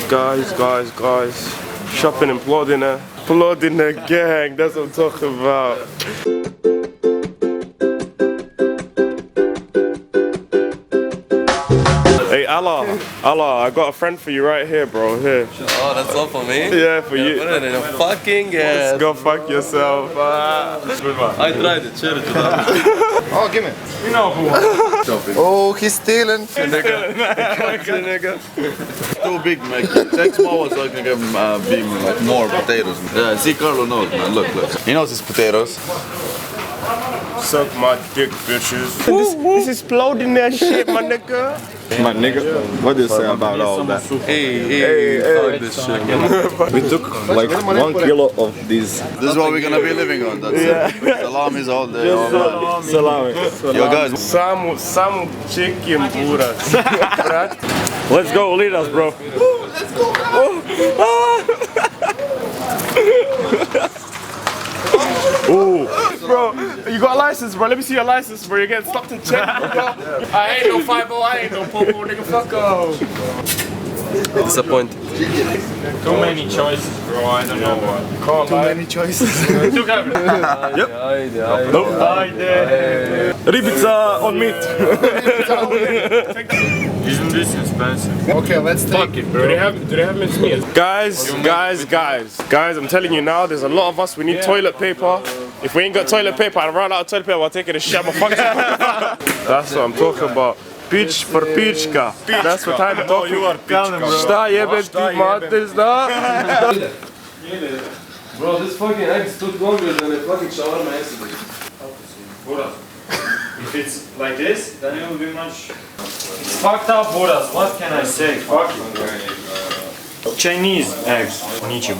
Guys. Shopping and Plodina. Plodina gang, that's what I'm talking about. Hey Allah, I got a friend for you right here, bro. Here. Oh, that's all for me? Yeah, for you. Put it in a fucking ass. Go fuck yourself. I tried it, share it to them. Oh, give me. You know who. Oh, he's stealing. Nigga. Too big, man. Take smaller so I can give him like more potatoes. Yeah, see Carlo knows, man. Look. He knows his potatoes. Suck my dick, bitches. This is Ploding that shit, my nigga. My nigga, what do you say about all that? Hey, fuck this shit. We took like 1 kilo of these. This is what we're gonna be living on. That's it. Salamis all day. All night. Salami. Yo, guys. Samu chicken buras. Let's go, lead us, bro. Let's go, Ooh, bro, you got a license, bro. Let me see your license, bro. You're getting stopped and checked, bro. I ain't no 5-0, I ain't no popo, nigga. Fuck off. Disappointed. Too many choices, bro. I don't know what. Too many choices. Too many. Yep. Ribica on meat. Isn't this expensive? Okay, let's take it, bro. Do they have minced meat? Guys, I'm telling you now, there's a lot of us. We need toilet paper. If we ain't got toilet paper, I run out of toilet paper. I'll take it a shit. That's what I'm talking about. Pitch for pička. That's what I'm talking about. Šta jebem ti mater, zna? Bro, this fucking egg stood longer than a fucking shawarma yesterday. If it's like this, then it will be much. It's fucked up, Boras. What can I say? Fuck it. Chinese eggs. Ničim.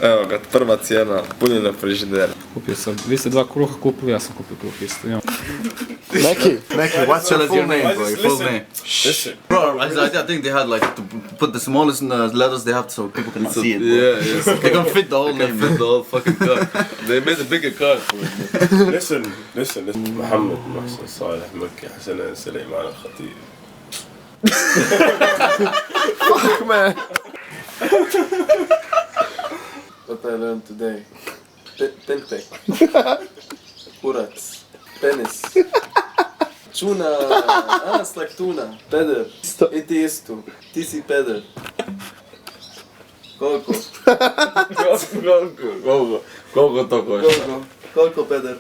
Evo ga, prva cijena, punjena frižidera. Kupio sam, vi ste 2 kruha kupili, ja sam kupio kruh isto. Neki, what's your full name, bro? Your full name. Listen. Bro, I think they had like to put the smallest letters they have so people can see it. Bro. Yeah, yes. They can fit the whole name, fit the whole fucking card. They made a bigger card for it. Listen. Muhammad Mahsen Saleh Makki Hassanan Suleiman Al-Khatib. Fuck, man. What I learned today. Tempeh. Kurats. Penis. Tuna. It's like tuna. Peder. Iti isto. Ti si peder. Koliko? Koliko to košta? Koliko peder?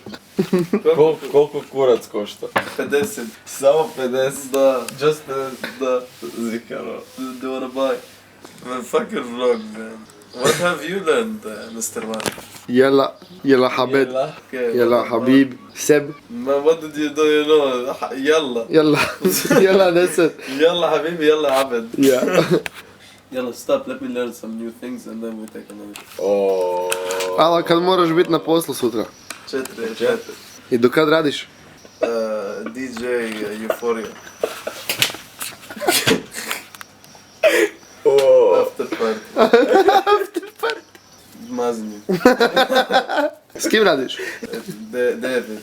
Koliko kurac košta? 50. Samo 50? Da. Just 50. Da. Zikano. Do you wanna buy? Man, fuck your vlog, man. What have you learned, Mr. Man? يلا حبيب Okay. يلا حبيب سب Man, what did you do, you know? يلا. يلا نسد يلا حبيبي, يلا عبد. Yeah. Yalla, stop, let me learn some new things and then we take another. Ali kad moraš biti na poslu sutra? 4. I do kad radiš? DJ Euphoria. After party. Mazinju. S kim radiš? David.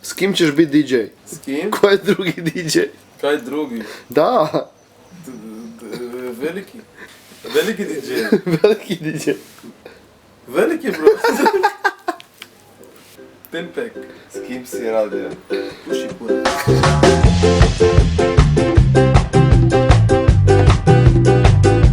S kim ćeš biti DJ? S kim? Ko je drugi DJ? Kaj drugi? Da, Veliki. Veliki DJ. veliki DJ. Veliki, bro. Tempeh. S kim si radio? Puši kurac.